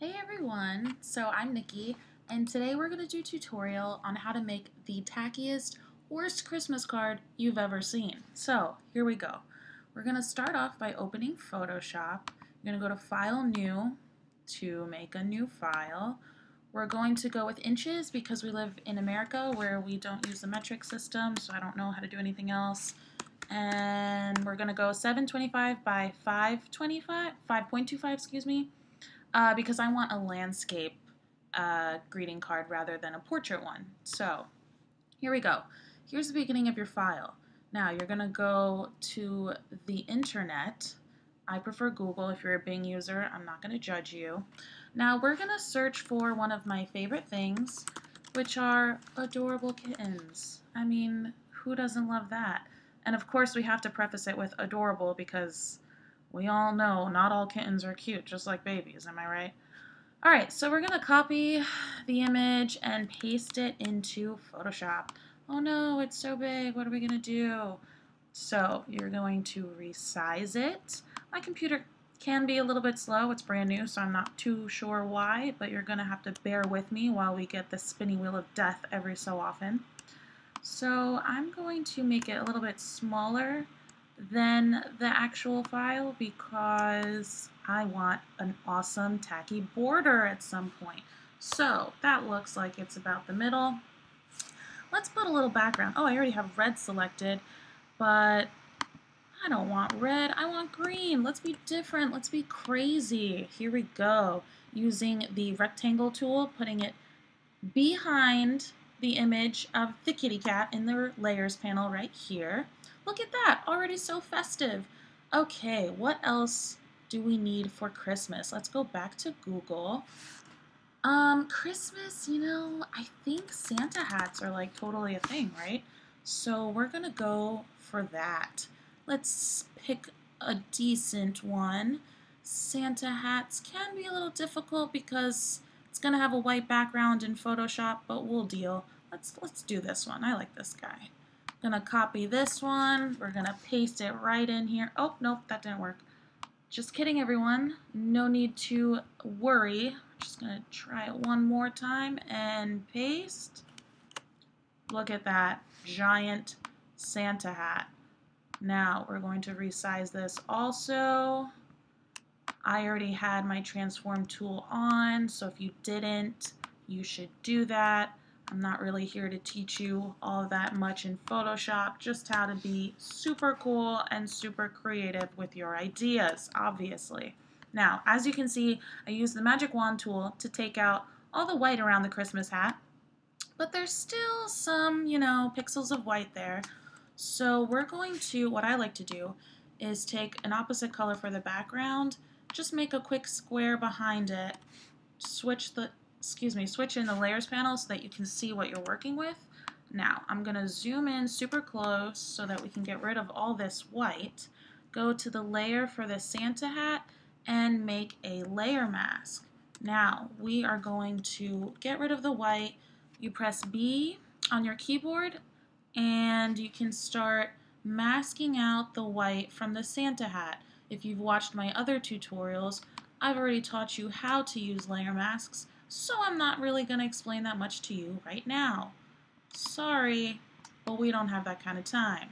Hey everyone, so I'm Nikki, and today we're going to do a tutorial on how to make the tackiest, worst Christmas card you've ever seen. So here we go. We're going to start off by opening Photoshop. You're going to go to File, New to make a new file. We're going to go with inches because we live in America where we don't use the metric system, so I don't know how to do anything else. And we're going to go 725 by 525, 5.25, excuse me, because I want a landscape greeting card rather than a portrait one. So here we go. Here's the beginning of your file. Now you're going to go to the internet. I prefer Google. If you're a Bing user, I'm not going to judge you. Now we're going to search for one of my favorite things, which are adorable kittens. I mean, who doesn't love that? And of course we have to preface it with adorable because we all know not all kittens are cute, just like babies, am I right? All right, so we're gonna copy the image and paste it into Photoshop. Oh no, it's so big, what are we gonna do? So you're going to resize it. My computer can be a little bit slow, it's brand new, so I'm not too sure why, but you're gonna have to bear with me while we get the spinning wheel of death every so often. So I'm going to make it a little bit smaller than the actual file because I want an awesome tacky border at some point. So that looks like it's about the middle. Let's put a little background. Oh, I already have red selected, but I don't want red, I want green. Let's be different, let's be crazy. Here we go. Using the rectangle tool, putting it behind the image of the kitty cat in the layers panel right here. Look at that, already so festive. Okay, what else do we need for Christmas? Let's go back to Google. Christmas, I think Santa hats are like totally a thing, right? So we're gonna go for that. Let's pick a decent one. Santa hats can be a little difficult because it's gonna have a white background in Photoshop, but we'll deal. Let's do this one. I like this guy. Gonna copy this one. We're gonna paste it right in here. Oh, nope, that didn't work. Just kidding, everyone. No need to worry. Just gonna try it one more time and paste. Look at that giant Santa hat. Now we're going to resize this also. I already had my transform tool on, so if you didn't, you should do that. I'm not really here to teach you all that much in Photoshop, just how to be super cool and super creative with your ideas, obviously. Now, as you can see, I used the magic wand tool to take out all the white around the Christmas hat, but there's still some, pixels of white there. So we're going to, what I like to do is take an opposite color for the background, just make a quick square behind it, switch in the layers panel so that you can see what you're working with. Now, I'm gonna zoom in super close so that we can get rid of all this white, go to the layer for the Santa hat, and make a layer mask. Now, we are going to get rid of the white. You press B on your keyboard, and you can start masking out the white from the Santa hat. If you've watched my other tutorials, I've already taught you how to use layer masks, so I'm not really going to explain that much to you right now. Sorry, but we don't have that kind of time.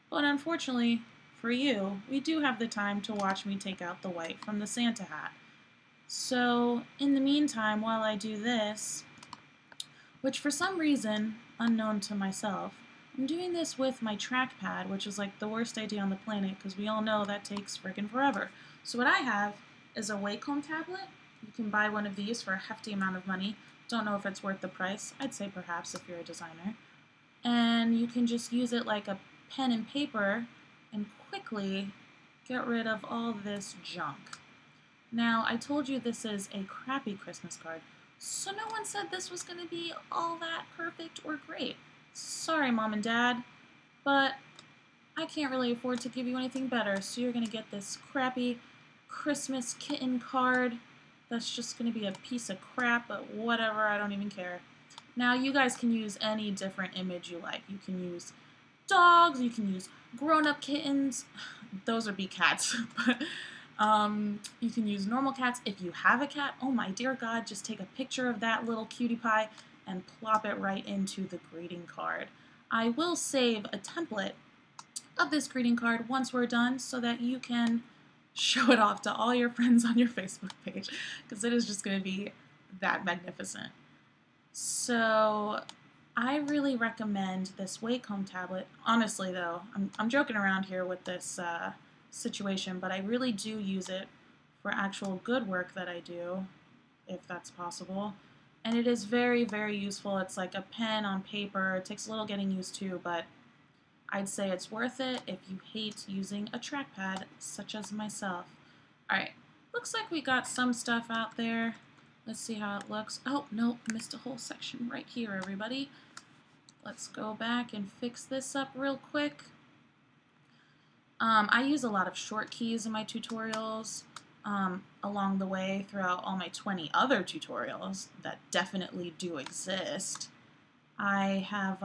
But unfortunately, for you, we do have the time to watch me take out the white from the Santa hat. So, in the meantime, while I do this, which for some reason, unknown to myself, I'm doing this with my trackpad, which is like the worst idea on the planet because we all know that takes friggin' forever. So what I have is a Wacom tablet. You can buy one of these for a hefty amount of money. Don't know if it's worth the price. I'd say perhaps if you're a designer. And you can just use it like a pen and paper and quickly get rid of all this junk. Now, I told you this is a crappy Christmas card, so no one said this was going to be all that perfect or great. Sorry, Mom and Dad, but I can't really afford to give you anything better, so you're going to get this crappy Christmas kitten card that's just going to be a piece of crap, but whatever, I don't even care. Now, you guys can use any different image you like. You can use dogs, you can use grown-up kittens. Those would be cats, but You can use normal cats. If you have a cat, oh my dear God, just take a picture of that little cutie pie and plop it right into the greeting card. I will save a template of this greeting card once we're done so that you can show it off to all your friends on your Facebook page because it is just going to be that magnificent. So I really recommend this Wacom tablet. Honestly though, I'm joking around here with this situation, but I really do use it for actual good work that I do, if that's possible. And it is very, very useful. It's like a pen on paper. It takes a little getting used to, but I'd say it's worth it if you hate using a trackpad, such as myself. Alright, looks like we got some stuff out there. Let's see how it looks. Oh, no, missed a whole section right here, everybody. Let's go back and fix this up real quick. I use a lot of short keys in my tutorials along the way throughout all my 20 other tutorials that definitely do exist. I have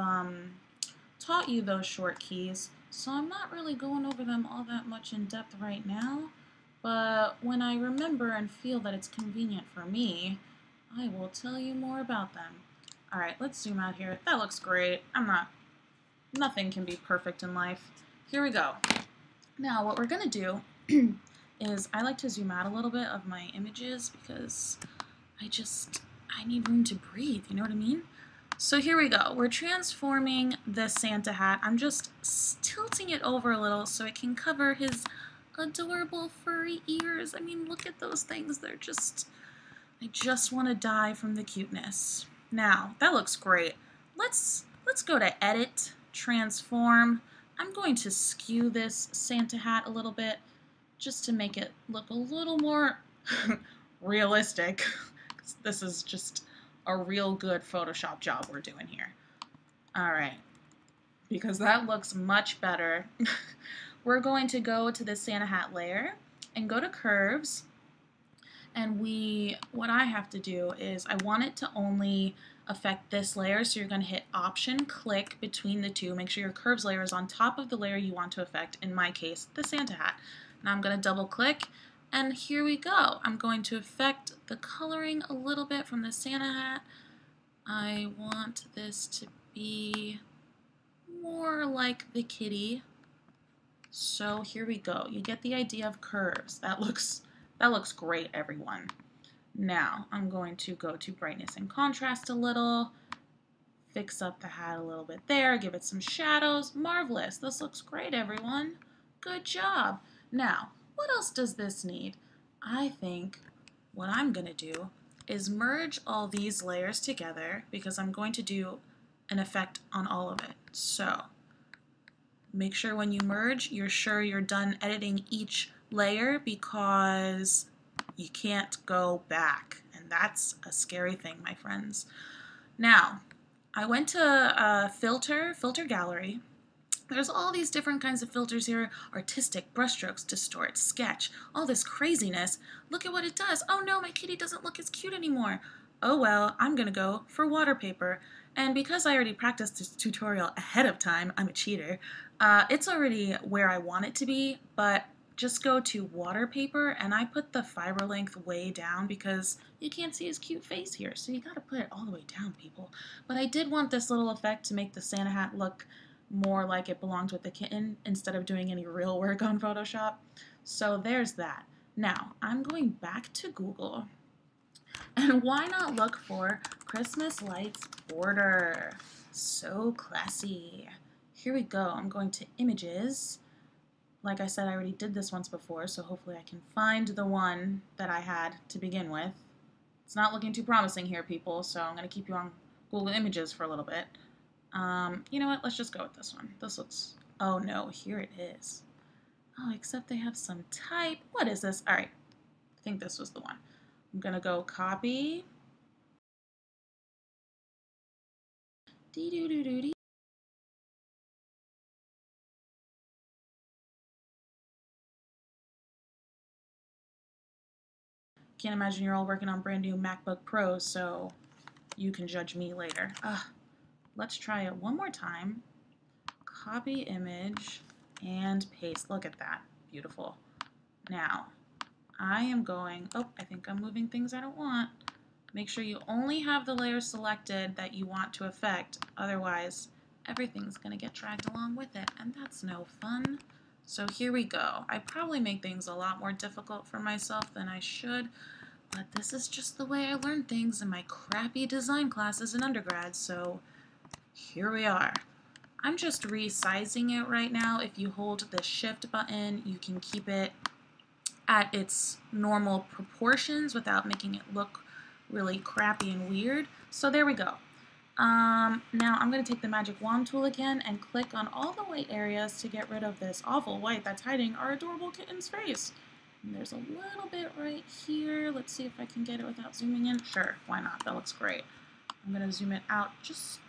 taught you those short keys, so I'm not really going over them all that much in depth right now, but when I remember and feel that it's convenient for me, I will tell you more about them. Alright, let's zoom out here. That looks great. Nothing can be perfect in life. Here we go. Now, what we're going to do is I like to zoom out a little bit of my images because I need room to breathe, you know what I mean? So here we go. We're transforming the Santa hat. I'm just tilting it over a little so it can cover his adorable furry ears. I mean, look at those things. I just want to die from the cuteness. Now, that looks great. Let's go to Edit, Transform. I'm going to skew this Santa hat a little bit just to make it look a little more realistic. This is just a real good Photoshop job we're doing here. Alright, because that looks much better. We're going to go to the Santa hat layer and go to Curves. And what I have to do is I want it to only affect this layer, so you're going to hit Option, click between the two. Make sure your Curves layer is on top of the layer you want to affect, in my case, the Santa hat. Now I'm going to double click, and here we go. I'm going to affect the coloring a little bit from the Santa hat. I want this to be more like the kitty. So here we go. You get the idea of curves. That looks great, everyone. Now, I'm going to go to brightness and contrast a little, fix up the hat a little bit there, give it some shadows. Marvelous. This looks great, everyone. Good job. Now, what else does this need? I think what I'm going to do is merge all these layers together because I'm going to do an effect on all of it. So, make sure when you merge, you're sure you're done editing each layer because you can't go back, and that's a scary thing, my friends. Now, I went to Filter Gallery. There's all these different kinds of filters here: artistic, brushstrokes, distort, sketch, all this craziness. Look at what it does. Oh no, my kitty doesn't look as cute anymore. Oh well, I'm gonna go for water paper. And because I already practiced this tutorial ahead of time, I'm a cheater, it's already where I want it to be, but just go to water paper, and I put the fiber length way down because you can't see his cute face here, so you gotta put it all the way down, people. But I did want this little effect to make the Santa hat look more like it belongs with the kitten instead of doing any real work on Photoshop. So there's that. Now, I'm going back to Google, and why not look for Christmas lights border? So classy. Here we go. I'm going to Images. Like I said, I already did this once before, so hopefully I can find the one that I had to begin with. It's not looking too promising here, people, so I'm going to keep you on Google Images for a little bit. You know what? Let's just go with this one. This looks... Oh, no. Here it is. Oh, except they have some type. What is this? All right. I think this was the one. I'm going to go copy. Dee-doo-doo-doo-dee. Can't imagine you're all working on brand new MacBook Pros, so you can judge me later. Let's try it one more time. Copy image and paste. Look at that. Beautiful. Now, I am going, oh, I think I'm moving things I don't want. Make sure you only have the layer selected that you want to affect, otherwise everything's gonna get dragged along with it, and that's no fun. So here we go. I probably make things a lot more difficult for myself than I should, but this is just the way I learn things in my crappy design classes in undergrad, so here we are. I'm just resizing it right now. If you hold the shift button, you can keep it at its normal proportions without making it look really crappy and weird. So there we go. Now I'm going to take the magic wand tool again and click on all the white areas to get rid of this awful white that's hiding our adorable kitten's face. And there's a little bit right here. Let's see if I can get it without zooming in. Sure, why not? That looks great. I'm going to zoom it out just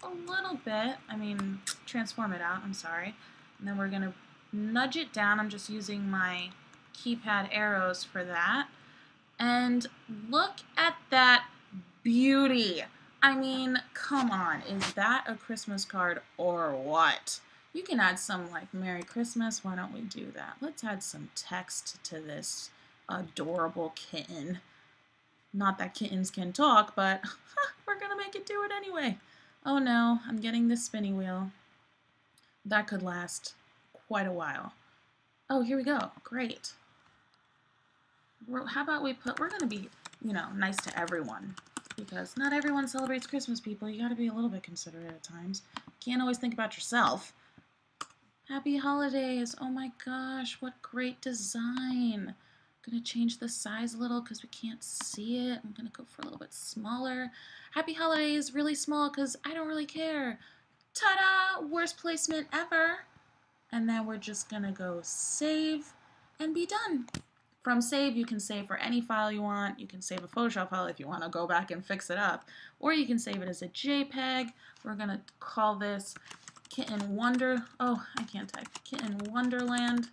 a little bit. I mean, transform it out, I'm sorry. And then we're going to nudge it down. I'm just using my keypad arrows for that. And look at that beauty. I mean, come on, is that a Christmas card or what? You can add some like Merry Christmas. Why don't we do that? Let's add some text to this adorable kitten. Not that kittens can talk, but we're gonna make it do it anyway. Oh no, I'm getting this spinny wheel. That could last quite a while. Oh, here we go. Great. How about we put, we're going to be, nice to everyone, because not everyone celebrates Christmas, people. You got to be a little bit considerate at times. Can't always think about yourself. Happy holidays. Oh my gosh, what great design. I'm going to change the size a little because we can't see it. I'm going to go for a little bit smaller. Happy holidays, really small because I don't really care. Ta-da! Worst placement ever. And then we're just going to go save and be done. From save, you can save for any file you want. You can save a Photoshop file if you want to go back and fix it up. Or you can save it as a JPEG. We're going to call this Kitten Wonder... Oh, I can't type. Kitten Wonderland.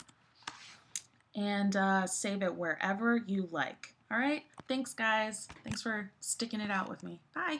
And save it wherever you like. All right? Thanks, guys. Thanks for sticking it out with me. Bye.